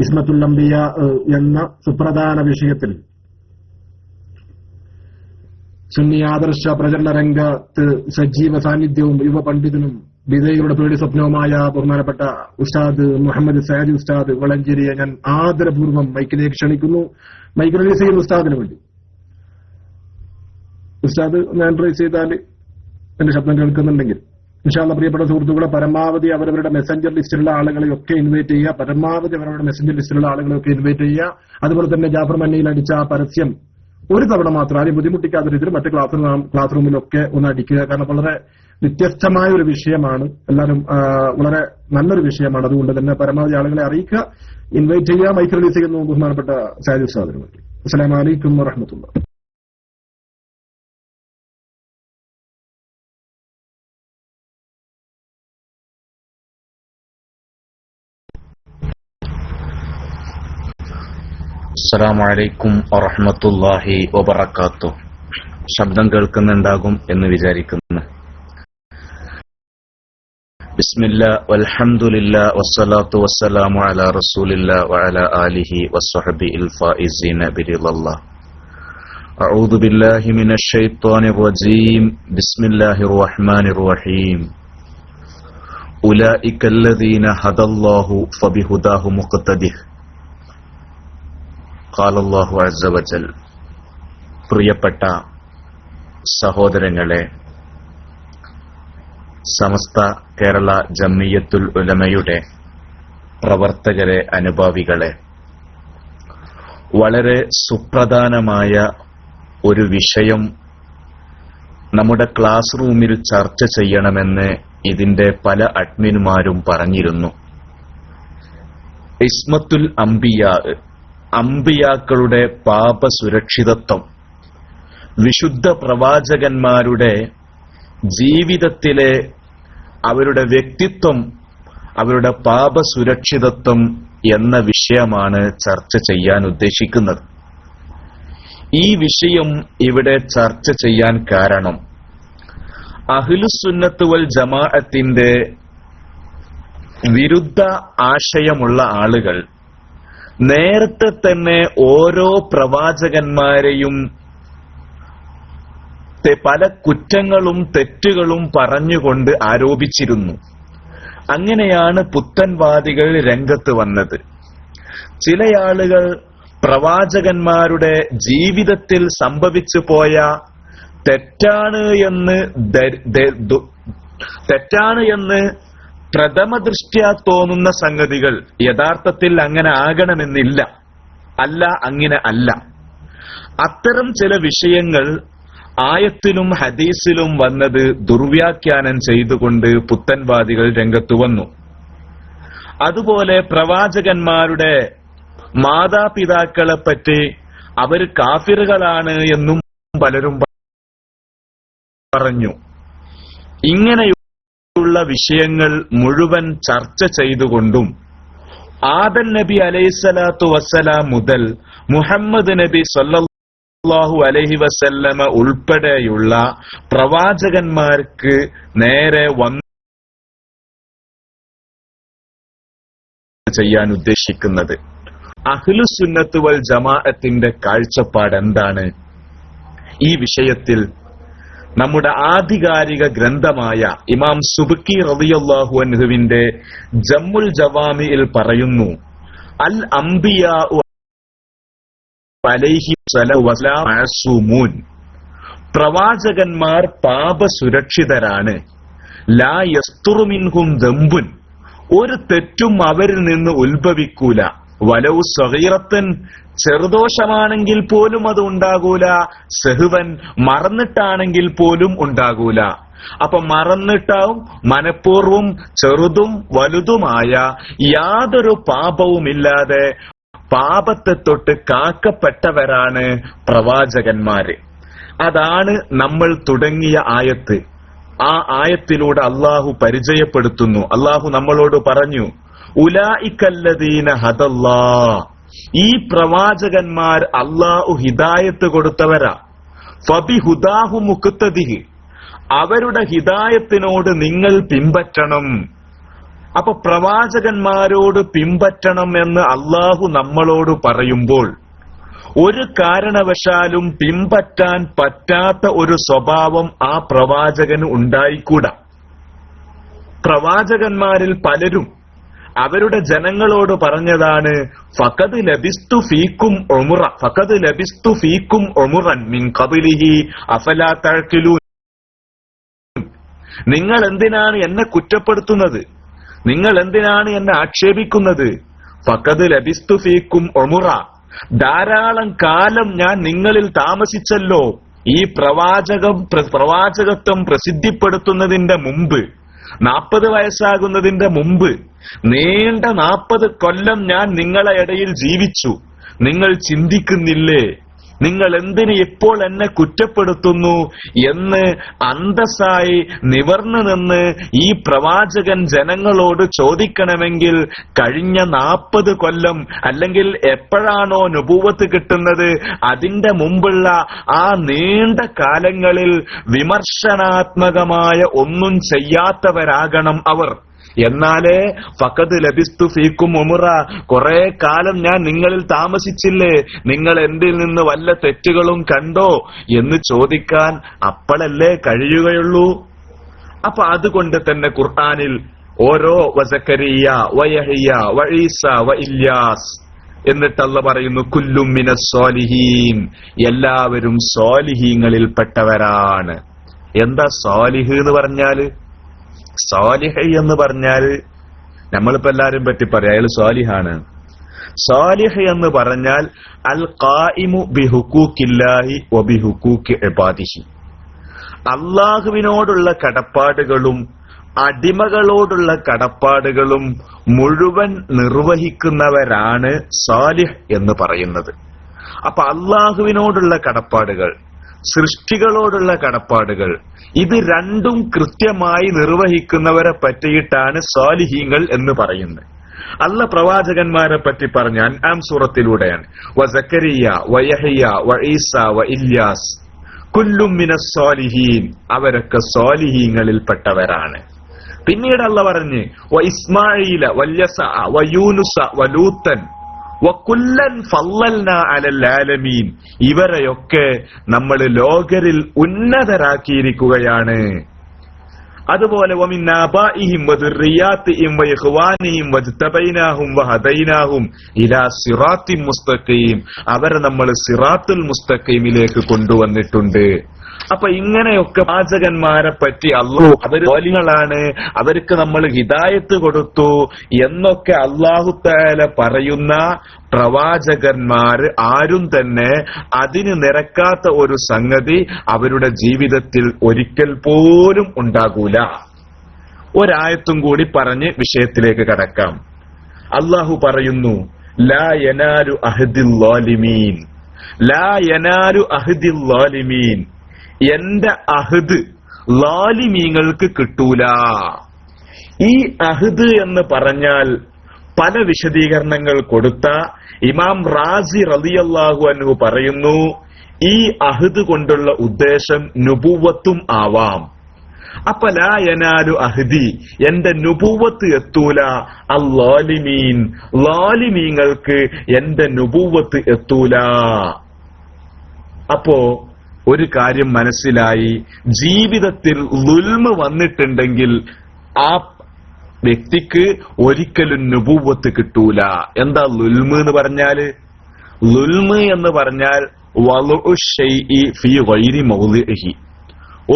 ഇസ്മത്തുൽ അംബിയ എന്ന സുപ്രധാന വിഷയത്തിൽ സുന്നി ആദർശ പ്രചരണ രംഗത്ത് സജീവ സാന്നിധ്യവും യുവ പണ്ഡിതനും വിജയികളുടെ പേടി സ്വപ്നവുമായ ബഹുമാനപ്പെട്ട ഉസ്താദ് മുഹമ്മദ് സയാദി ഉസ്താദ് വളഞ്ചേരിയെ ഞാൻ ആദരപൂർവ്വം മൈക്കിലേക്ക് ക്ഷണിക്കുന്നു. മൈക്ക് റിലീസ് ചെയ്യുന്ന ഉസ്താദിന് വേണ്ടി. ഉസ്താദ് ഞാൻ റിലീസ് ചെയ്താൽ എന്റെ ശബ്ദം കേൾക്കുന്നുണ്ടെങ്കിൽ ഇൻഷാ അല്ലാഹ് പ്രിയപ്പെട്ട സുഹൃത്തുക്കളെ, പരമാവധി അവരവരുടെ മെസ്സഞ്ചർ ലിസ്റ്റിലുള്ള ആളുകളെയൊക്കെ ഇൻവൈറ്റ് ചെയ്യുക. പരമാവധി അവരവരുടെ മെസ്സഞ്ചർ ലിസ്റ്റിലുള്ള ആളുകളെയൊക്കെ ഇൻവൈറ്റ് ചെയ്യുക. അതുപോലെ തന്നെ ജാഫർ മന്നയിൽ അടിച്ച ആ പരസ്യം ഒരു തവണ മാത്രം ആരും ബുദ്ധിമുട്ടിക്കാത്ത രീതിയിൽ മറ്റ് ക്ലാസ് റൂമിലൊക്കെ ഒന്ന് അടിക്കുക. കാരണം വളരെ വ്യത്യസ്തമായ ഒരു വിഷയമാണ്, എല്ലാവരും വളരെ നല്ലൊരു വിഷയമാണ്. അതുകൊണ്ട് തന്നെ പരമാവധി ആളുകളെ അറിയിക്കുക, ഇൻവൈറ്റ് ചെയ്യുക. മൈക്ക് റിലീസ് ചെയ്യുന്നു ബഹുമാനപ്പെട്ട സാദിഖ് ഉസ്താദിന് വേണ്ടി. അസ്സലാമു അലൈക്കും വറഹ്മത്തുള്ളാഹി. അസ്സലാമു അലൈക്കും വറഹ്മത്തുള്ളാഹി വബറകാതുഹു. ശബ്ദം കേൾക്കുന്നുണ്ടാകും എന്ന് വിചാരിക്കുന്നു. ബിസ്മില്ലാഹ് വൽഹംദുലില്ലാഹ് വസ്സലാത്തു വസ്സലാമു അലാ റസൂലില്ലാഹ് വഅലാ ആലിഹി വസ്സഹ്ബിഹിൽ ഫായിസീന ബിറിളല്ലാഹ്. അഊദു ബില്ലാഹി മിനശ് ശൈത്വാനിർ റജീം. ബിസ്മില്ലാഹിർ റഹ്മാനിർ റഹീം. ഉലൈകല്ലദീന ഹദല്ലാഹു ഫബിഹുദാഹു മുഖ്തദിഹ്. ഖാലല്ലാഹു അസ്സ വജൽ. പ്രിയപ്പെട്ട സഹോദരങ്ങളെ, സമസ്ത കേരള ജംഇയ്യത്തുൽ ഉലമയുടെ പ്രവർത്തകരെ, അനുഭാവികളെ, വളരെ സുപ്രധാനമായ ഒരു വിഷയം നമ്മുടെ ക്ലാസ് റൂമിൽ ചർച്ച ചെയ്യണമെന്ന് ഇതിന്റെ പല അഡ്മിന്മാരും പറഞ്ഞിരുന്നു. ഇസ്മത്തുൽ അംബിയാ, അംബിയാക്കളുടെ പാപസുരക്ഷിതത്വം, വിശുദ്ധ പ്രവാചകന്മാരുടെ ജീവിതത്തിലെ അവരുടെ വ്യക്തിത്വം, അവരുടെ പാപസുരക്ഷിതത്വം എന്ന വിഷയമാണ് ചർച്ച ചെയ്യാൻ ഉദ്ദേശിക്കുന്നത്. ഈ വിഷയം ഇവിടെ ചർച്ച ചെയ്യാൻ കാരണം അഹ്ലുസുന്നത്ത് വൽ ജമാഅത്തിന്റെ വിരുദ്ധ ആശയമുള്ള ആളുകൾ നേരത്തെ തന്നെ ഓരോ പ്രവാചകന്മാരെയും പല കുറ്റങ്ങളും തെറ്റുകളും പറഞ്ഞുകൊണ്ട് ആരോപിച്ചിരുന്നു. അങ്ങനെയാണ് പുത്തൻവാദികൾ രംഗത്ത് വന്നത്. ചില ആളുകൾ പ്രവാചകന്മാരുടെ ജീവിതത്തിൽ സംഭവിച്ചു പോയ തെറ്റാണ് എന്ന് പ്രഥമദൃഷ്ട്യാ തോന്നുന്ന സംഗതികൾ യഥാർത്ഥത്തിൽ അങ്ങനെ ആകണമെന്നില്ല, അങ്ങനെ അല്ല. അത്തരം ചില വിഷയങ്ങൾ ആയത്തിലും ഹദീസിലും വന്നത് ദുർവ്യാഖ്യാനം ചെയ്തുകൊണ്ട് പുത്തൻവാദികൾ രംഗത്തു വന്നു. അതുപോലെ പ്രവാചകന്മാരുടെ മാതാപിതാക്കളെ പറ്റി അവർ കാഫിറുകളാണ് എന്നും പലരും പറഞ്ഞു. ഇങ്ങനെയുള്ള വിഷയങ്ങൾ മുഴുവൻ ചർച്ച ചെയ്തുകൊണ്ടും ആദം നബി അലൈഹിസ്സലാത്തു വസ്സലാം മുതൽ മുഹമ്മദ് നബി സല്ലല്ലാഹു അലൈഹി വസല്ലമ ഉൾപ്പെടെയുള്ള പ്രവാചകന്മാർക്ക് നേരെ വന്നു ചെയ്യാൻ ഉദ്ദേശിക്കുന്നത്. അഹ്ലുസുന്നത്ത് വൽ ജമാഅത്തിന്റെ കാഴ്ചപ്പാട് എന്താണ് ഈ വിഷയത്തിൽ? നമ്മുടെ ആധികാരിക ഗ്രന്ഥമായ ഇമാം സുബ്കി റളിയല്ലാഹു അൻഹുവിന്റെ ജമ്മുൽ ജവാമിയിൽ പറയുന്നു, അൽ അംബിയാഉ അലൈഹി വസല്ലം മഅസൂമൂൻ. പ്രവാചകന്മാർ പാപസുരക്ഷിതരാണ്. ലാ യസ്തുറു മിൻഹും ദംബുൻ. ഒരു തെറ്റും അവരിൽ നിന്ന് ഉത്ഭവിക്കൂല. വലൗ സഗീറത്തൻ, ചെറുദോഷമാണെങ്കിൽ പോലും അത് ഉണ്ടാകൂല. സഹ്വൻ, മറന്നിട്ടാണെങ്കിൽ പോലും ഉണ്ടാകൂല. അപ്പൊ മറന്നിട്ടാവും മനഃപൂർവ്വം ചെറുതും വലുതുമായ യാതൊരു പാപവുമില്ലാതെ പാപത്തെ തൊട്ട് കാക്കപ്പെട്ടവരാണ് പ്രവാചകന്മാര്. അതാണ് നമ്മൾ തുടങ്ങിയ ആയത്ത്. ആ ആയത്തിലൂടെ അള്ളാഹു പരിചയപ്പെടുത്തുന്നു. അള്ളാഹു നമ്മളോട് പറഞ്ഞു, ഉലൈകല്ലദീന ഹദല്ലാഹ്. ഈ പ്രവാചകന്മാർ അള്ളാഹു ഹിദായത്ത് കൊടുത്തവരാ. ഫബിഹുദാഹു മുഖ്തദിഹ്. അവരുടെ ഹിദായത്തിനോട് നിങ്ങൾ പിൻപറ്റണം. അപ്പൊ പ്രവാചകന്മാരോട് പിൻപറ്റണം എന്ന് അള്ളാഹു നമ്മളോട് പറയുമ്പോൾ ഒരു കാരണവശാലും പിൻപറ്റാൻ പറ്റാത്ത ഒരു സ്വഭാവം ആ പ്രവാചകന് ഉണ്ടായിക്കൂടാ. പ്രവാചകന്മാരിൽ പലരും അവരുടെ ജനങ്ങളോട് പറഞ്ഞതാണ് ഫഖദ് ലബിസ്തു ഫീക്കും ഉമുറൻ മിൻ ഖബലിഹി അഫലാ തഅഖിലൂൻ. നിങ്ങൾ എന്തിനാണ് എന്നെ കുറ്റപ്പെടുത്തുന്നത്? നിങ്ങൾ എന്തിനാണ് എന്നെ ആക്ഷേപിക്കുന്നത്? ഫഖദ് ലബിസ്തു ഫീക്കും ഉമുറ, ധാരാളം കാലം ഞാൻ നിങ്ങളിൽ താമസിച്ചല്ലോ. ഈ പ്രവാചകത്വം പ്രസിദ്ധിപ്പെടുത്തുന്നതിന്റെ മുമ്പ്, 40 വയസ്സാകുന്നതിന്റെ മുമ്പ് നീണ്ട 40 കൊല്ലം ഞാൻ നിങ്ങളെ ഇടയിൽ ജീവിച്ചു. നിങ്ങൾ ചിന്തിക്കുന്നില്ലേ? നിങ്ങൾ എന്തിന് ഇപ്പോൾ എന്നെ കുറ്റപ്പെടുത്തുന്നു എന്ന് അന്തസ്സായി നിവർന്നു നിന്ന് ഈ പ്രവാചകൻ ജനങ്ങളോട് ചോദിക്കണമെങ്കിൽ കഴിഞ്ഞ 40 കൊല്ലം അല്ലെങ്കിൽ എപ്പോഴാണോ നുബുവത്ത് കിട്ടുന്നത് അതിന്റെ മുമ്പുള്ള ആ നീണ്ട കാലങ്ങളിൽ വിമർശനാത്മകമായ ഒന്നും ചെയ്യാത്തവരാകണം അവർ. എന്നാലേ ഫഖദ് ലബിസ്തു ഫീക്കും ഉമുറ, കുറെ കാലം ഞാൻ നിങ്ങളിൽ താമസിച്ചില്ലേ, നിങ്ങൾ എന്തിൽ നിന്ന് വല്ല തെറ്റുകളും കണ്ടോ എന്ന് ചോദിക്കാൻ അപ്പോഴല്ലേ കഴിയുകയുള്ളൂ. അപ്പൊ അതുകൊണ്ട് തന്നെ ഖുർആനിൽ ഓരോ വസക്കരിയ വയഹ്യ വഈസ വഇല്യാസ് എന്നിട്ട് അല്ലാഹു പറയുന്നു കുല്ലും മിനസ് സ്വാലിഹീൻ, എല്ലാവരും സ്വാലിഹീങ്ങളിൽ പെട്ടവരാണ്. എന്താ സ്വാലിഹ് എന്ന് പറഞ്ഞാല്? സ്വാലിഹ് എന്ന് പറഞ്ഞാൽ നമ്മളിപ്പോ എല്ലാരും പറ്റി പറയാം അയാൾ സ്വാലിഹാണ്. സ്വാലിഹ് എന്ന് പറഞ്ഞാൽ അൽ ഖായിമു ബിഹുഖൂഖില്ലാഹി വബിഹുഖൂഖി ഇബാദിഹി, അള്ളാഹുവിനോടുള്ള കടപ്പാടുകളും അടിമകളോടുള്ള കടപ്പാടുകളും മുഴുവൻ നിർവഹിക്കുന്നവരാണ് സാലിഹ് എന്ന് പറയുന്നത്. അപ്പൊ അള്ളാഹുവിനോടുള്ള കടപ്പാടുകൾ, സൃഷ്ടികളോടുള്ള കടപ്പാടുകൾ, ഇത് രണ്ടും കൃത്യമായി നിർവഹിക്കുന്നവരെ പറ്റിയിട്ടാണ് സ്വാലിഹീങ്ങൾ എന്ന് പറയുന്നത്. അല്ലാഹ് പ്രവാചകന്മാരെ പറ്റി പറഞ്ഞ അൻആം സൂറത്തിലൂടെയാണ് വസക്കരിയ വയഹ്യ വഈസ വഇല്യാസ് കുല്ലും മിനസ് സ്വാലിഹീൻ, അവരൊക്കെ സ്വാലിഹീങ്ങളിൽ പെട്ടവരാണ്. പിന്നീട് അല്ലാഹ് പറഞ്ഞു വഇസ്മാഈല വൽയസഅ വയൂനുസ വലൂത്തൻ വകുല്ലൻ ഫളൽനാ അലൽ ആലമീൻ, ഇവരെയൊക്കെ നമ്മൾ ലോകരിൽ ഉന്നതരാക്കിയിരിക്കുകയാണ്. അതുപോലെ വമിൻ ആബാഇഹിം വദുർരിയാതിഹിം വഇഖ്വാനിഹിം വജ്തബൈനാഹും വഹദൈനാഹും ഇലാ സിറാത്തിൻ മുസ്തഖീം, അവരെ നമ്മൾ സിറാത്തുൽ മുസ്തഖീമിലേക്ക് കൊണ്ടുവന്നിട്ടുണ്ട്. അപ്പൊ ഇങ്ങനെയൊക്കെ പ്രവാചകന്മാരെ പറ്റി അല്ലാഹു അവർ സ്വാലിഹീങ്ങളാണ്, അവർക്ക് നമ്മൾ ഹിദായത്ത് കൊടുത്തു എന്നൊക്കെ അല്ലാഹു തആല പറയുന്ന പ്രവാചകന്മാര് ആരും തന്നെ അതിന് നിരക്കാത്ത ഒരു സംഗതി അവരുടെ ജീവിതത്തിൽ ഒരിക്കൽ പോലും ഉണ്ടാകൂല. ഒരായത്തും കൂടി പറഞ്ഞ് വിഷയത്തിലേക്ക് കടക്കാം. അല്ലാഹു പറയുന്നു ലാ യനാലു അഹ്ദിൽ ളാലിമീൻ, ലാ യനാലു അഹ്ദിൽ ളാലിമീൻ, എന്റെ അഹ്ദ് ളാലിമീങ്ങൾക്ക് കിട്ടൂല. ഈ അഹ്ദ് എന്ന് പറഞ്ഞാൽ പല വിശദീകരണങ്ങൾ കൊടുത്ത ഇമാം റാസി റളിയല്ലാഹു അൻഹു പറയുന്നു ഈ അഹ്ദ് കൊണ്ടുള്ള ഉദ്ദേശം നുബുവത്തും ആവാം. അപ്പൊ ലാ യനാലു അഹ്ദി, എന്റെ നുബുവത്ത് എത്തൂല, അൽ-ളാലിമീൻ, ളാലിമീങ്ങൾക്ക് എന്റെ നുബുവത്ത് എത്തൂല. അപ്പോ ഒരു കാര്യം മനസ്സിലായി, ജീവിതത്തിൽ ളുൽമ് വന്നിട്ടുണ്ടെങ്കിൽ ആ വ്യക്തിക്ക് ഒരിക്കലും നുബുവത്ത് കിട്ടൂല. എന്താ ളുൽമ് എന്ന് പറഞ്ഞാല്? ളുൽമ് എന്ന് പറഞ്ഞാൽ വളുഉ ശൈഇ ഫീ ഗൈരി മൗളിഇഹി,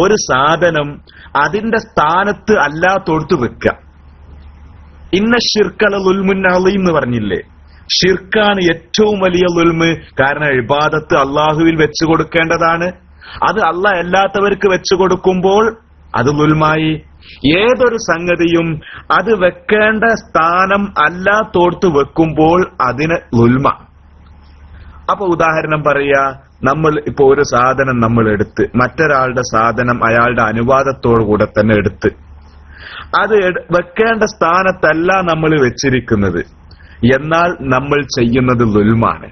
ഒരു സാധനം അതിന്റെ സ്ഥാനത്ത് അല്ലാത്തോടത്ത് വെക്കുക. ഇന്ന ശിർക്കല ളുൽമുൻ അളീം എന്ന് പറഞ്ഞില്ലേ? ഷിർക്കാണ് ഏറ്റവും വലിയ ളുൽമ്. കാരണം ഇബാദത്ത് അള്ളാഹുവിൽ വെച്ചു കൊടുക്കേണ്ടതാണ്, അത് അള്ളാഹ് അല്ലാത്തവർക്ക് വെച്ചു കൊടുക്കുമ്പോൾ അത് ളുൽമായി. ഏതൊരു സംഗതിയും അത് വെക്കേണ്ട സ്ഥാനം അല്ലാത്തോടത്ത് വെക്കുമ്പോൾ അതിന് ളുൽമ. അപ്പൊ ഉദാഹരണം പറയാ, നമ്മൾ ഇപ്പൊ ഒരു സാധനം നമ്മൾ എടുത്ത് മറ്റൊരാളുടെ സാധനം അയാളുടെ അനുവാദത്തോടു കൂടെ തന്നെ എടുത്ത് അത് വെക്കേണ്ട സ്ഥാനത്തല്ല നമ്മൾ വെച്ചിരിക്കുന്നത്, എന്നാൽ നമ്മൾ ചെയ്യുന്നത് ളുൽമാണ്.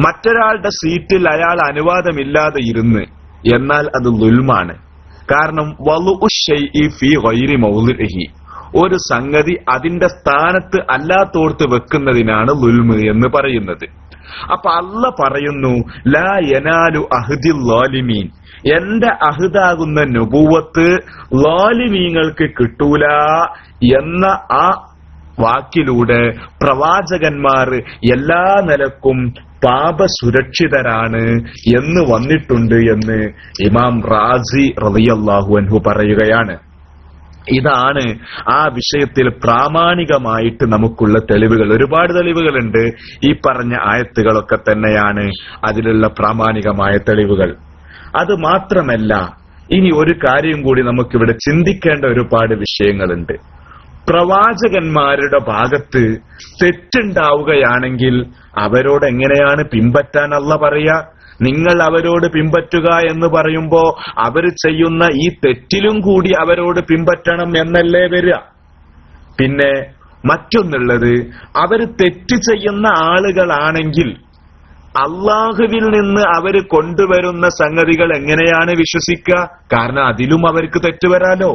മറ്റൊരാളുടെ സീറ്റിൽ അയാൾ അനുവാദമില്ലാതെ ഇരുന്ന്, എന്നാൽ അത് ളുൽമാണ്. കാരണം വളുഉ ശൈഇ ഫീ ഗൈരി മൗളിഇഹി, ഒരു സംഗതി അതിന്റെ സ്ഥാനത്ത് അല്ലാത്തോർത്ത് വെക്കുന്നതിനാണ് ളുൽമ് എന്ന് പറയുന്നത്. അപ്പൊ അല്ല പറയുന്നു, ലാ യനാലു അഹ്ദിൽ ളാലിമീൻ, എന്റെ അഹ്ദാകുന്ന നുബുവത്ത് ളാലിമീങ്ങൾക്ക് കിട്ടൂല എന്ന ആ വാക്കിലൂടെ പ്രവാചകന്മാർ എല്ലാ നിലക്കും പാപസുരക്ഷിതരാണ് എന്ന് വന്നിട്ടുണ്ട് എന്ന് ഇമാം റാസി റളിയല്ലാഹു അൻഹു പറയുകയാണ്. ഇതാണ് ആ വിഷയത്തിൽ പ്രാമാണികമായിട്ട് നമുക്കുള്ള തെളിവുകൾ. ഒരുപാട് തെളിവുകളുണ്ട്. ഈ പറഞ്ഞ ആയത്തുകളൊക്കെ തന്നെയാണ് അതിലുള്ള പ്രാമാണികമായ തെളിവുകൾ. അത് മാത്രമല്ല, ഇനി ഒരു കാര്യം കൂടി നമുക്കിവിടെ ചിന്തിക്കേണ്ട ഒരുപാട് വിഷയങ്ങളുണ്ട്. പ്രവാചകന്മാരുടെ ഭാഗത്ത് തെറ്റുണ്ടാവുകയാണെങ്കിൽ അവരോട് എങ്ങനെയാണ് പിൻപറ്റാൻ അല്ലാഹു പറയാ? നിങ്ങൾ അവരോട് പിൻപറ്റുക എന്ന് പറയുമ്പോ അവർ ചെയ്യുന്ന ഈ തെറ്റിലും കൂടി അവരോട് പിൻപറ്റണം എന്നല്ലേ വരിക. പിന്നെ മറ്റൊന്നുള്ളത്, അവർ തെറ്റ് ചെയ്യുന്ന ആളുകളാണെങ്കിൽ അള്ളാഹുവിൽ നിന്ന് അവർ കൊണ്ടുവരുന്ന സംഗതികൾ എങ്ങനെയാണ് വിശ്വസിക്കുക? കാരണം അതിലും അവർക്ക് തെറ്റുവരാലോ.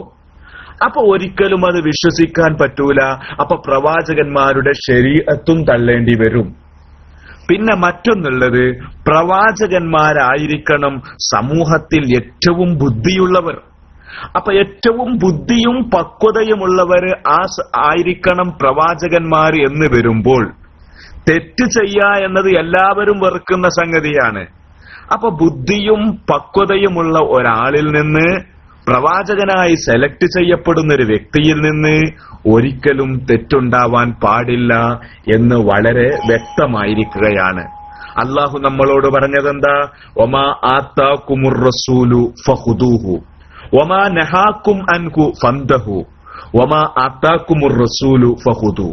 അപ്പൊ ഒരിക്കലും അത് വിശ്വസിക്കാൻ പറ്റൂല. അപ്പൊ പ്രവാചകന്മാരുടെ ശരീഅത്തും തള്ളേണ്ടി വരും. പിന്നെ മറ്റൊന്നുള്ളത്, പ്രവാചകന്മാരായിരിക്കണം സമൂഹത്തിൽ ഏറ്റവും ബുദ്ധിയുള്ളവർ. അപ്പൊ ഏറ്റവും ബുദ്ധിയും പക്വതയുമുള്ളവർ ആയിരിക്കണം പ്രവാചകന്മാർ എന്ന് വരുമ്പോൾ തെറ്റ് ചെയ്യുക എന്നത് എല്ലാവരും വെറുക്കുന്ന സംഗതിയാണ്. അപ്പൊ ബുദ്ധിയും പക്വതയുമുള്ള ഒരാളിൽ നിന്ന്, പ്രവാചകനായി സെലക്ട് ചെയ്യപ്പെടുന്ന ഒരു വ്യക്തിയിൽ നിന്ന് ഒരിക്കലും തെറ്റുണ്ടാവാൻ പാടില്ല എന്ന് വളരെ വ്യക്തമായിരിക്കുകയാണ്. അള്ളാഹു നമ്മളോട് പറഞ്ഞതെന്താ? വമാ ആതാകുമുർ റസൂലു ഫഖുദൂഹു വമാ നഹാകും അൻഹു ഫന്തഹു വമാ ആതാകുമുർ റസൂലു ഫഖുദൂ.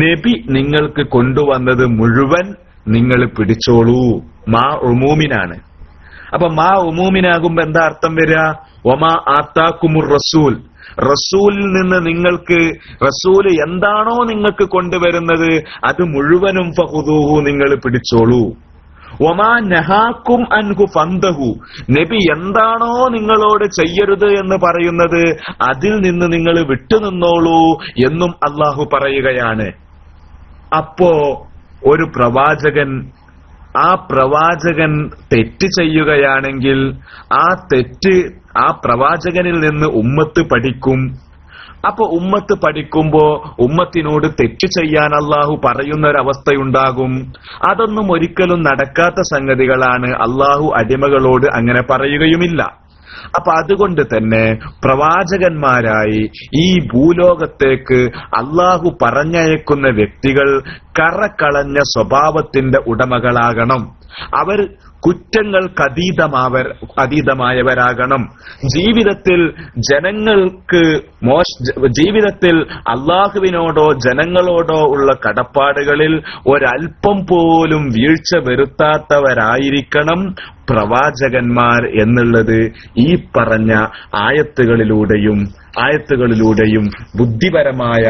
നബി നിങ്ങൾക്ക് കൊണ്ടുവന്നത് മുഴുവൻ നിങ്ങൾ പിടിച്ചോളൂ. മാ ഉമൂമിനാണ്. അപ്പൊ മാ ഉമൂമിനാകുമ്പോ എന്താ അർത്ഥം വരിക? വമാ ആതാകുമുർ റസൂൽ, റസൂലിൽ നിന്ന് നിങ്ങൾക്ക്, റസൂല് എന്താണോ നിങ്ങൾക്ക് കൊണ്ടുവരുന്നത് അത് മുഴുവനും ഫഖുദൂഹു, നിങ്ങൾ പിടിച്ചോളൂ. വമാ നഹാകും അൻഹു ഫന്തഹു, നബി എന്താണോ നിങ്ങളോട് ചെയ്യരുത് എന്ന് പറയുന്നത് അതിൽ നിന്ന് നിങ്ങൾ വിട്ടുനിന്നോളൂ എന്നും അള്ളാഹു പറയുകയാണ്. അപ്പോ ഒരു പ്രവാചകൻ, ആ പ്രവാചകൻ തെറ്റ് ചെയ്യുകയാണെങ്കിൽ ആ തെറ്റ് ആ പ്രവാചകനിൽ നിന്ന് ഉമ്മത്ത് പഠിക്കും. അപ്പൊ ഉമ്മത്ത് പഠിക്കുമ്പോ ഉമ്മത്തിനോട് തെറ്റ് ചെയ്യാൻ അള്ളാഹു പറയുന്ന ഒരവസ്ഥയുണ്ടാകും. അതൊന്നും ഒരിക്കലും നടക്കാത്ത സംഗതികളാണ്. അള്ളാഹു അടിമകളോട് അങ്ങനെ പറയുകയുമില്ല. അപ്പൊ അതുകൊണ്ട് തന്നെ പ്രവാചകന്മാരായി ഈ ഭൂലോകത്തേക്ക് അള്ളാഹു പറഞ്ഞയക്കുന്ന വ്യക്തികൾ കറകളഞ്ഞ സ്വഭാവത്തിന്റെ ഉടമകളാകണം. അവർ കുറ്റങ്ങൾക്കതീതമായവരാകണം. ജീവിതത്തിൽ ജീവിതത്തിൽ അള്ളാഹുവിനോടോ ജനങ്ങളോടോ ഉള്ള കടപ്പാടുകളിൽ ഒരൽപ്പം പോലും വീഴ്ച വരുത്താത്തവരായിരിക്കണം പ്രവാചകന്മാർ എന്നുള്ളത് ഈ പറഞ്ഞ ആയത്തുകളിലൂടെയും ബുദ്ധിപരമായ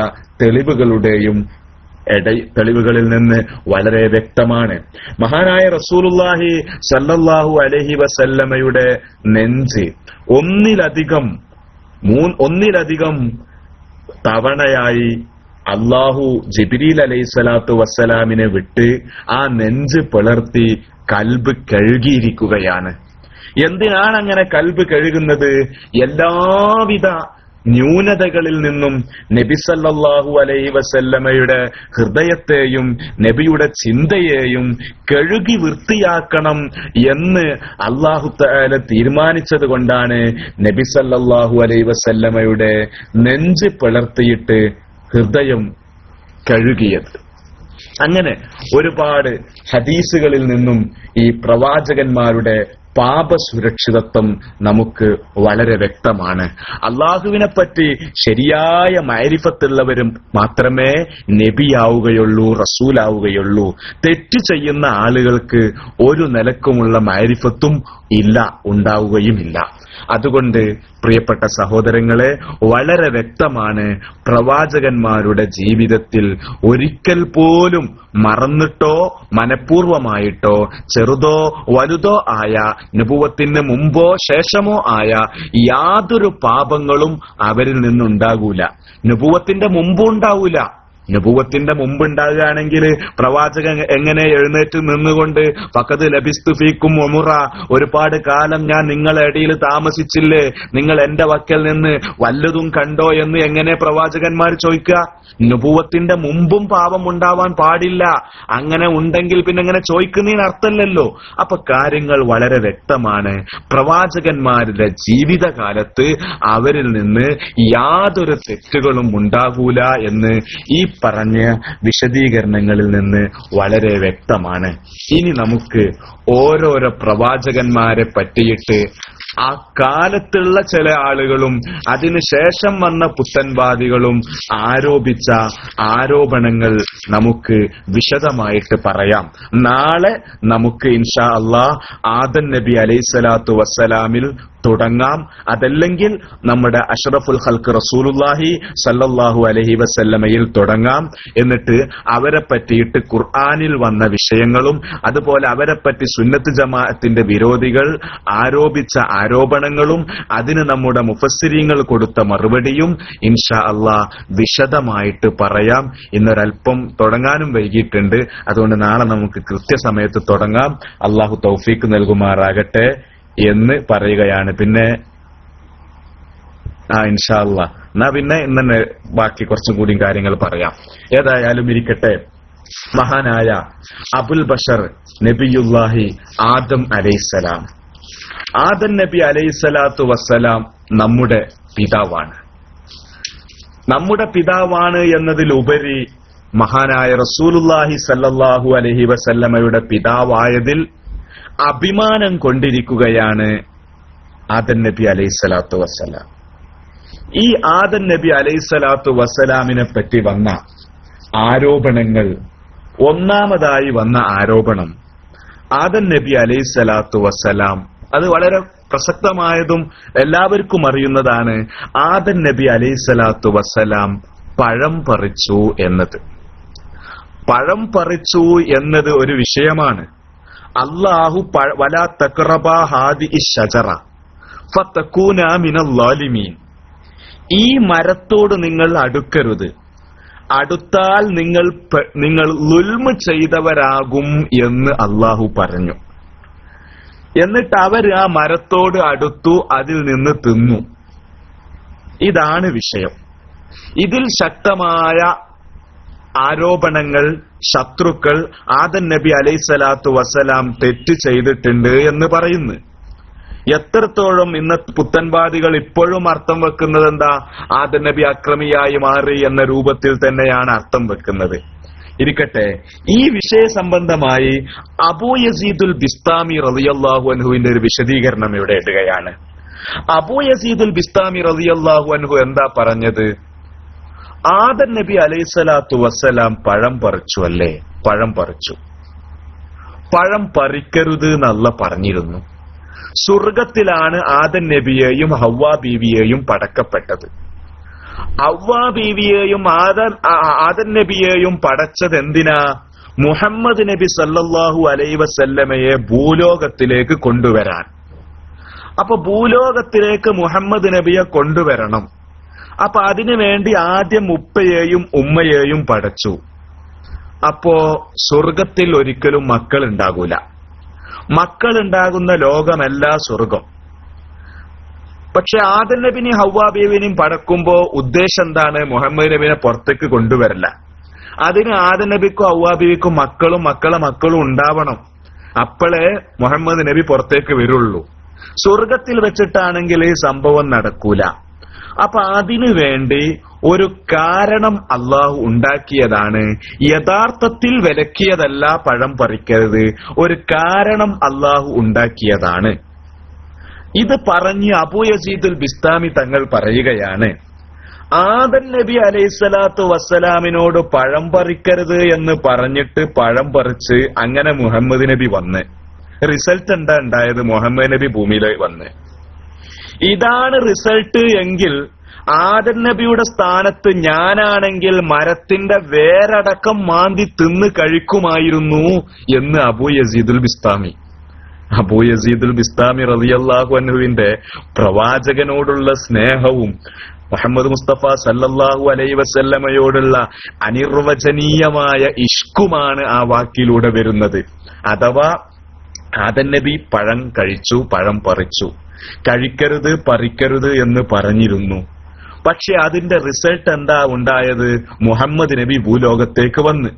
തെളിവുകളിൽ നിന്ന് വളരെ വ്യക്തമാണ്. മഹാനായ റസൂലുള്ളാഹി സല്ലല്ലാഹു അലൈഹി വസല്ലമയുടെ നെഞ്ച് ഒന്നിലധികം തവണയായി അള്ളാഹു ജിബ്രീൽ അലൈഹിസ്സലാത്തു വസ്സലാമിനെ വിട്ട് ആ നെഞ്ച് പിളർത്തി കൽബ് കഴുകിയിരിക്കുകയാണ്. എന്തിനാണ് അങ്ങനെ കൽബ് കഴുകുന്നത്? എല്ലാവിധ ന്യൂനതകളിൽ നിന്നും നബി സല്ലല്ലാഹു അലൈഹി വസല്ലമയുടെ ഹൃദയത്തെയും നബിയുടെ ചിന്തയെയും കഴുകി വൃത്തിയാക്കണം എന്ന് അല്ലാഹു തആല തീരുമാനിച്ചത് കൊണ്ടാണ് നബി സല്ലല്ലാഹു അലൈഹി വസല്ലമയുടെ നെഞ്ച് പിളർത്തിയിട്ട് ഹൃദയം കഴുകിയത്. അങ്ങനെ ഒരുപാട് ഹദീസുകളിൽ നിന്നും ഈ പ്രവാചകന്മാരുടെ പാപസുരക്ഷിതത്വം നമുക്ക് വളരെ വ്യക്തമാണ്. അള്ളാഹുവിനെ പറ്റി ശരിയായ മഅരിഫത്തുള്ളവരും മാത്രമേ നബിയാവുകയുള്ളൂ, റസൂലാവുകയുള്ളൂ. തെറ്റ് ചെയ്യുന്ന ആളുകൾക്ക് ഒരു നിലക്കുമുള്ള മഅരിഫത്തും ഉണ്ടാവുകയുമില്ല. അതുകൊണ്ട് പ്രിയപ്പെട്ട സഹോദരങ്ങളെ, വളരെ വ്യക്തമാണ്, പ്രവാചകന്മാരുടെ ജീവിതത്തിൽ ഒരിക്കൽ പോലും മറന്നിട്ടോ മനഃപൂർവമായിട്ടോ ചെറുതോ വലുതോ ആയ നുബുവത്തിന് മുമ്പോ ശേഷമോ ആയ യാതൊരു പാപങ്ങളും അവരിൽ നിന്നുണ്ടാകൂല. നുബുവത്തിന്റെ മുമ്പും ഉണ്ടാവൂല. നബുവത്തിന്റെ മുമ്പുണ്ടാകുകയാണെങ്കിൽ പ്രവാചകൻ എങ്ങനെ എഴുന്നേറ്റ് നിന്നുകൊണ്ട് ഫഖദ് ലബിസ്തു ഫീക്കും ഉമുറ, ഒരുപാട് കാലം ഞാൻ നിങ്ങളുടെ ഇടയിൽ താമസിച്ചില്ലേ, നിങ്ങൾ എന്റെ വക്കൽ നിന്ന് വല്ലതും കണ്ടോ എന്ന് എങ്ങനെ പ്രവാചകന്മാർ ചോദിക്കുക? നബുവത്തിന്റെ മുമ്പും പാപം ഉണ്ടാവാൻ പാടില്ല. അങ്ങനെ ഉണ്ടെങ്കിൽ പിന്നെ എങ്ങനെ ചോദിക്കുന്നതിന് അർത്ഥമല്ലല്ലോ. അപ്പൊ കാര്യങ്ങൾ വളരെ വ്യക്തമാണ്. പ്രവാചകന്മാരുടെ ജീവിതകാലത്ത് അവരിൽ നിന്ന് യാതൊരു തെറ്റുകളും ഉണ്ടാകൂല എന്ന് ഈ പറഞ്ഞ വിശദീകരണങ്ങളിൽ നിന്ന് വളരെ വ്യക്തമാണ്. ഇനി നമുക്ക് ഓരോരോ പ്രവാചകന്മാരെ പറ്റിയിട്ട് ആ കാലത്തുള്ള ചില ആളുകളും അതിനുശേഷം വന്ന പുത്തൻവാദികളും ആരോപിച്ച ആരോപണങ്ങൾ നമുക്ക് വിശദമായിട്ട് പറയാം. നാളെ നമുക്ക് ഇൻഷാ അല്ലാഹ് ആദം നബി അലൈഹിസ്സലാത്തു വസ്സലാമിൽ തുടങ്ങാം. അതല്ലെങ്കിൽ നമ്മുടെ അഷ്റഫുൽ ഖൽഖ് റസൂലുള്ളാഹി സല്ലല്ലാഹു അലൈഹി വസല്ലമയിൽ തുടങ്ങാം. എന്നിട്ട് അവരെ പറ്റിയിട്ട് ഖുർആനിൽ വന്ന വിഷയങ്ങളും അതുപോലെ അവരെ പറ്റി സുന്നത്ത് ജമാഅത്തിന്റെ വിരോധികൾ ആരോപിച്ച ആരോപണങ്ങളും അതിന് നമ്മുടെ മുഫസ്സിരീങ്ങൾ കൊടുത്ത മറുപടിയും ഇൻഷാ അല്ലാഹ് വിശദമായിട്ട് പറയാം. ഇന്നൊരൽപ്പം തുടങ്ങാനും വൈകിട്ടുണ്ട്. അതുകൊണ്ട് നാളെ നമുക്ക് കൃത്യസമയത്ത് തുടങ്ങാം. അല്ലാഹു തൗഫീഖ് നൽകുമാറാകട്ടെ എന്ന് പറയുകയാണ്. പിന്നെ ഇൻഷാ അല്ലാഹ് എന്നാ പിന്നെ ഇന്നെ ബാക്കി കുറച്ചും കൂടി കാര്യങ്ങൾ പറയാം. ഏതായാലും ഇരിക്കട്ടെ. മഹാനായ അബുൽ ബഷർ നബിയുല്ലാഹി ആദം അലൈഹിസ്സലാം, ആദം നബി അലൈഹിസ്സലാത്തു വസ്സലാം നമ്മുടെ പിതാവാണ്. നമ്മുടെ പിതാവാണ് എന്നതിലുപരി മഹാനായ റസൂലുള്ളാഹി സല്ലല്ലാഹു അലൈഹി വസല്ലമയുടെ പിതാവായതിൽ അഭിമാനം കൊണ്ടിരിക്കുകയാണ് ആദം നബി അലൈഹിസ്സലാത്തു വസ്സലാം. ഈ ആദം നബി അലൈഹിസ്സലാത്തു വസ്സലാമിനെ പറ്റി വന്ന ആരോപണങ്ങൾ, ഒന്നാമതായി വന്ന ആരോപണം ആദം നബി അലൈഹിസ്സലാത്തു വസ്സലാം, അത് വളരെ പ്രസക്തമായതും എല്ലാവർക്കും അറിയുന്നതാണ്. ആദം നബി അലൈഹിസ്സലാത്തു വസ്സലാം പഴം പറിച്ചു എന്നത്. പഴം പറിച്ചു എന്നത് ഒരു വിഷയമാണ്. അല്ലാഹു വലാ തഖറബാ ഹാദിഇ ശജറ ഫതകൂനാ മിനൽ ളാലിമീൻ, ഈ മരത്തോട് നിങ്ങൾ അടുക്കരുത്, അടുത്താൽ നിങ്ങൾ ളുൽമ് ചെയ്തവരാകും എന്ന് അല്ലാഹു പറഞ്ഞു. എന്നിട്ട് അവർ ആ മരത്തോട് അടുത്തു, അതിൽ നിന്ന് തിന്നു. ഇതാണ് വിഷയം. ഇതിൽ ശക്തമായ ആരോപണങ്ങൾ ശത്രുക്കൾ ആദം നബി അലൈഹിസ്സലാത്തു വസ്സലാം തെറ്റ് ചെയ്തിട്ടുണ്ട് എന്ന് പറയുന്നു. എത്രത്തോളം ഇന്നത്തെ പുത്തൻവാദികൾ ഇപ്പോഴും അർത്ഥം വെക്കുന്നത് എന്താ? ആദം നബി അക്രമിയായി മാറി എന്ന രൂപത്തിൽ തന്നെയാണ് അർത്ഥം വെക്കുന്നത്. ഇരിക്കട്ടെ, ഈ വിഷയ സംബന്ധമായി അബൂ യസീദുൽ ബിസ്താമി റളിയല്ലാഹു അൻഹുവിന്റെ ഒരു വിശദീകരണം ഇവിടെ ഇടുകയാണ്. അബൂ യസീദുൽ ബിസ്താമി റളിയല്ലാഹു അൻഹു എന്താ പറഞ്ഞത്? ആദം നബി അലൈഹിസ്സലാത്തു വസ്സലാം പഴം പറിച്ചു അല്ലേ? പഴം പറിച്ചു. പഴം പറിക്കരുത് എന്നല്ല പറഞ്ഞിരുന്നു. സ്വർഗത്തിലാണ് ആദം നബിയെയും ഹവ്വാ ബീവിയെയും പടക്കപ്പെട്ടത്. ഹവ്വാ ബീവിയെയും ആദം നബിയെയും പടച്ചത് എന്തിനാ? മുഹമ്മദ് നബി സല്ലല്ലാഹു അലൈഹി വസല്ലമയെ ഭൂലോകത്തിലേക്ക് കൊണ്ടുവരാൻ. അപ്പൊ ഭൂലോകത്തിലേക്ക് മുഹമ്മദ് നബിയെ കൊണ്ടുവരണം. അപ്പൊ അതിനു വേണ്ടി ആദ്യം ഉപ്പയെയും ഉമ്മയെയും പടച്ചു. അപ്പോ സ്വർഗത്തിൽ ഒരിക്കലും മക്കൾ ഉണ്ടാകൂല. മക്കൾ ഉണ്ടാകുന്ന ലോകമല്ല സ്വർഗം. പക്ഷെ ആദം നബിനെയും ഹവ്വാ ബീവിനെയും പടക്കുമ്പോ ഉദ്ദേശം എന്താണ്? മുഹമ്മദ് നബിനെ പുറത്തേക്ക് കൊണ്ടുവരല്ല. അതിന് ആദം നബിക്കും ഹവ്വാ ബീവിക്കും മക്കളും മക്കളും ഉണ്ടാവണം. അപ്പോഴേ മുഹമ്മദ് നബി പുറത്തേക്ക് വരുള്ളൂ. സ്വർഗത്തിൽ വെച്ചിട്ടാണെങ്കിൽ ഈ സംഭവം നടക്കൂല. അപ്പൊ അതിനു വേണ്ടി ഒരു കാരണം അള്ളാഹു ഉണ്ടാക്കിയതാണ്. യഥാർത്ഥത്തിൽ വിലക്കിയതല്ല പഴം പറിക്കരുത്, ഒരു കാരണം അള്ളാഹു ഉണ്ടാക്കിയതാണ്. ഇത് പറഞ്ഞ് അബൂ യസീദുൽ ബിസ്താമി തങ്ങൾ പറയുകയാണ്, ആദം നബി അലൈഹിസ്സലാത്തു വസ്സലാമിനോട് പഴം പറിക്കരുത് എന്ന് പറഞ്ഞിട്ട് പഴം പറിച്ച് അങ്ങനെ മുഹമ്മദ് നബി വന്ന് റിസൾട്ട് എന്താ ഉണ്ടായത്? മുഹമ്മദ് നബി ഭൂമിയിൽ വന്ന്. ഇതാണ് റിസൾട്ട് എങ്കിൽ ആദം നബിയുടെ സ്ഥാനത്ത് ഞാനാണെങ്കിൽ മരത്തിന്റെ വേരടക്കം മാന്തി തിന്ന് കഴിക്കുമായിരുന്നു എന്ന് അബൂ യസീദുൽ ബിസ്താമി. അബൂ യസീദുൽ ബിസ്താമി റളിയല്ലാഹു അൻഹുവിന്റെ പ്രവാചകനോടുള്ള സ്നേഹവും മുഹമ്മദ് മുസ്തഫ സല്ലല്ലാഹു അലൈഹി വസല്ലമയോടുള്ള അനിർവചനീയമായ ഇഷ്കുമാണ് ആ വാക്കിലൂടെ വരുന്നത്. അഥവാ ആദം നബി പഴം കഴിച്ചു, പഴം പറിച്ചു, കഴിക്കരുത് പറിക്കരുത് എന്ന് പറഞ്ഞിരുന്നു. പക്ഷെ അതിന്റെ റിസൾട്ട് എന്താ ഉണ്ടായത്? മുഹമ്മദ് നബി ഭൂലോകത്തേക്ക് വന്ന്.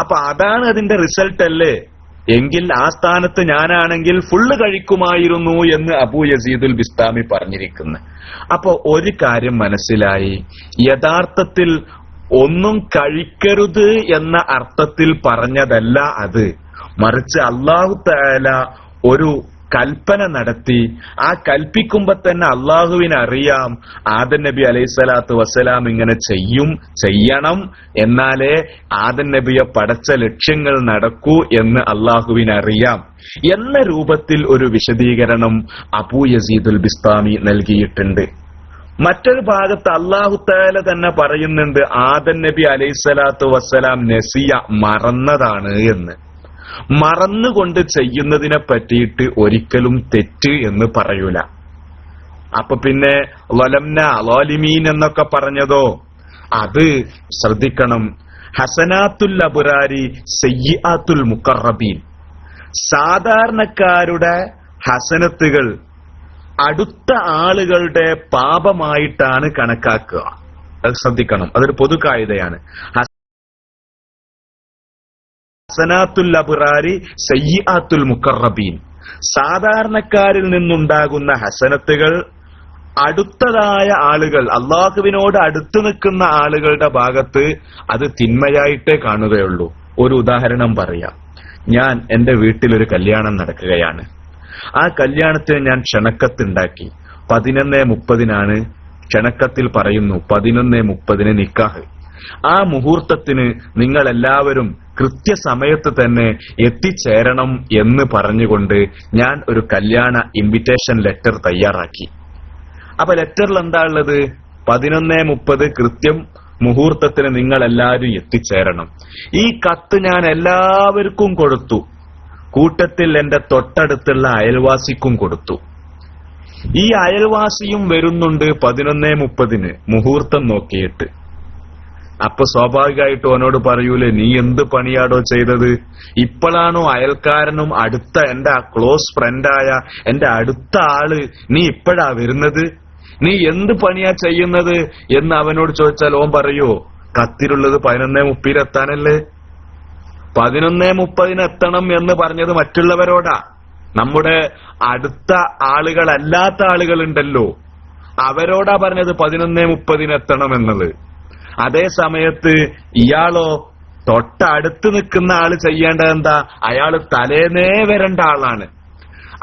അപ്പൊ അതാണ് അതിന്റെ റിസൾട്ട് അല്ലേ? എങ്കിൽ ആ സ്ഥാനത്ത് ഞാനാണെങ്കിൽ ഫുള്ള് കഴിക്കുമായിരുന്നു എന്ന് അബൂ യസീദുൽ ബിസ്താമി പറഞ്ഞിരിക്കുന്നു. അപ്പൊ ഒരു കാര്യം മനസ്സിലായി, യഥാർത്ഥത്തിൽ ഒന്നും കഴിക്കരുത് എന്ന അർത്ഥത്തിൽ പറഞ്ഞതല്ല അത്, മറിച്ച് അല്ലാഹു തആല ഒരു കൽപ്പന നടത്തി. ആ കൽപ്പിക്കുമ്പോ തന്നെ അള്ളാഹുവിനറിയാം ആദം നബി അലൈഹിസ്സലാത്തു വസ്സലാം ഇങ്ങനെ ചെയ്യണം, എന്നാലേ ആദം നബിയെ പടച്ച ലക്ഷ്യങ്ങൾ നടക്കൂ എന്ന് അള്ളാഹുവിനറിയാം എന്ന രൂപത്തിൽ ഒരു വിശദീകരണം അബൂ യസീദുൽ ബിസ്താമി നൽകിയിട്ടുണ്ട്. മറ്റൊരു ഭാഗത്ത് അല്ലാഹു തആല തന്നെ പറയുന്നുണ്ട് ആദം നബി അലൈഹിസ്സലാത്തു വസ്സലാം നസിയ, മറന്നതാണ് എന്ന്. മറന്നുകൊണ്ട് ചെയ്യുന്നതിനെ പറ്റിയിട്ട് ഒരിക്കലും തെറ്റ് എന്ന് പറയൂല. അപ്പൊ പിന്നെ വലംന ളാലിമീൻ എന്നൊക്കെ പറഞ്ഞതോ, അത് ശ്രദ്ധിക്കണം. ഹസനാത്തുൽ അബ്റാരി സയ്യിആത്തുൽ മുഖറബീൻ, സാധാരണക്കാരുടെ ഹസനത്തുകൾ അടുത്ത ആളുകളുടെ പാപമായിട്ടാണ് കണക്കാക്കുക. അത് ശ്രദ്ധിക്കണം, അതൊരു പൊതു കായികയാണ്. ഹസനാത്തുൽ അബ്റാരി സയ്യിആത്തുൽ മുഖറബീൻ, സാധാരണക്കാരിൽ നിന്നുണ്ടാകുന്ന ഹസനത്തുകൾ അടുത്തതായ ആളുകൾ, അള്ളാഹുവിനോട് അടുത്തു നിൽക്കുന്ന ആളുകളുടെ ഭാഗത്ത് അത് തിന്മയായിട്ടേ കാണുകയുള്ളൂ. ഒരു ഉദാഹരണം പറയാം. ഞാൻ എന്റെ വീട്ടിലൊരു കല്യാണം നടക്കുകയാണ്. ആ കല്യാണത്തിന് ഞാൻ ക്ഷണക്കത്തുണ്ടാക്കി. 11:30 ക്ഷണക്കത്തിൽ പറയുന്നു 11:30 നിക്കാഹ്. ആ മുഹൂർത്തത്തിന് നിങ്ങൾ എല്ലാവരും കൃത്യസമയത്ത് തന്നെ എത്തിച്ചേരണം എന്ന് പറഞ്ഞുകൊണ്ട് ഞാൻ ഒരു കല്യാണ ഇൻവിറ്റേഷൻ ലെറ്റർ തയ്യാറാക്കി. അപ്പൊ ലെറ്ററിൽ എന്താ ഉള്ളത്? 11:30 കൃത്യം മുഹൂർത്തത്തിന് നിങ്ങൾ എല്ലാവരും എത്തിച്ചേരണം. ഈ കത്ത് ഞാൻ എല്ലാവർക്കും കൊടുത്തു. കൂട്ടത്തിൽ എന്റെ തൊട്ടടുത്തുള്ള അയൽവാസിക്കും കൊടുത്തു. ഈ അയൽവാസിയും വരുന്നുണ്ട് 11:30 മുഹൂർത്തം നോക്കിയിട്ട്. അപ്പൊ സ്വാഭാവികമായിട്ട് അവനോട് പറയൂലേ, നീ എന്ത് പണിയാടോ ചെയ്തത്? ഇപ്പോഴാണോ അയൽക്കാരനും അടുത്ത എന്റെ ക്ലോസ് ഫ്രണ്ടായ എന്റെ അടുത്ത ആള് നീ ഇപ്പോഴാ വരുന്നത്? നീ എന്ത് പണിയാ ചെയ്യുന്നത് എന്ന് അവനോട് ചോദിച്ചാൽ ഓൻ പറയോ, കത്തിലുള്ളത് 11:30 എത്താനല്ലേ? 11:30 എത്തണം എന്ന് പറഞ്ഞത് മറ്റുള്ളവരോടാ. നമ്മുടെ അടുത്ത ആളുകളല്ലാത്ത ആളുകളുണ്ടല്ലോ, അവരോടാ പറഞ്ഞത് 11:30 എത്തണം എന്നത്. അതേ സമയത്ത് ഇയാളോ തൊട്ടടുത്ത് നിൽക്കുന്ന ആള് ചെയ്യേണ്ടത് എന്താ? അയാള് തലേന്നേ വരേണ്ട ആളാണ്.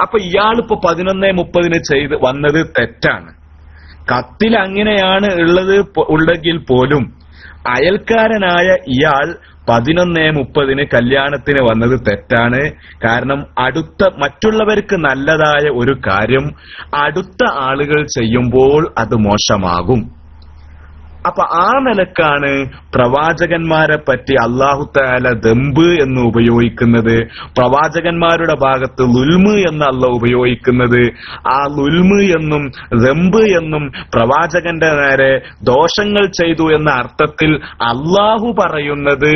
അപ്പൊ ഇയാളിപ്പോ 11:30 ചെയ്ത് വന്നത് തെറ്റാണ്. കത്തിൽ അങ്ങനെയാണ് ഉള്ളെങ്കിൽ പോലും അയൽക്കാരനായ ഇയാൾ 11:30 കല്യാണത്തിന് വന്നത് തെറ്റാണ്. കാരണം മറ്റുള്ളവർക്ക് നല്ലതായ ഒരു കാര്യം അടുത്ത ആളുകൾ ചെയ്യുമ്പോൾ അത് മോശമാകും. അപ്പൊ ആ നിലക്കാണ് പ്രവാചകന്മാരെ പറ്റി അല്ലാഹു തആല ദംബ് എന്ന് ഉപയോഗിക്കുന്നത്. പ്രവാചകന്മാരുടെ ഭാഗത്ത് ലുൽമ് എന്ന് അല്ലാഹു ഉപയോഗിക്കുന്നത്. ആ ലുൽമ് എന്നും ദംബ് എന്നും പ്രവാചകന്റെ നേരെ ദോഷങ്ങൾ ചെയ്തു എന്ന അർത്ഥത്തിൽ അല്ലാഹു പറയുന്നത്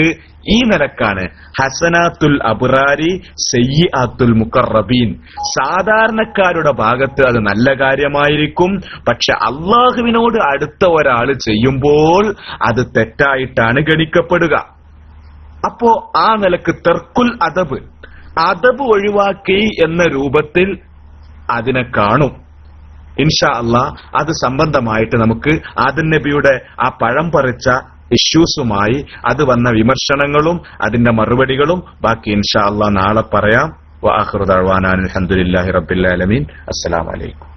ഈ നിലക്കാണ്. ഹസനാത്തുൽ അബ്റാരി സയ്യിആത്തുൽ മുഖറബീൻ, സാധാരണക്കാരുടെ ഭാഗത്ത് അത് നല്ല കാര്യമായിരിക്കും. പക്ഷെ അള്ളാഹുവിനോട് അടുത്ത ഒരാൾ ചെയ്യുമ്പോൾ അത് തെറ്റായിട്ടാണ് ഗണിക്കപ്പെടുക. അപ്പോ ആ നിലക്ക് തർക്കുൽ അദബ് ഒഴിവാക്കി എന്ന രൂപത്തിൽ അതിനെ കാണും. ഇൻഷാ അല്ലാഹ് അത് സംബന്ധമായിട്ട് നമുക്ക് ആദം നബിയുടെ ആ പഴം പറിച്ച ഇഷ്യൂസുമായി അത് വന്ന വിമർശനങ്ങളും അതിന്റെ മറുപടികളും ബാക്കി ഇൻഷാ അല്ലാഹ് നാളെ പറയാം. വആഖിറു ദഅ്വാനാ അൽഹംദുലില്ലാഹി റബ്ബിൽ ആലമീൻ. അസ്സലാമു അലൈക്കും.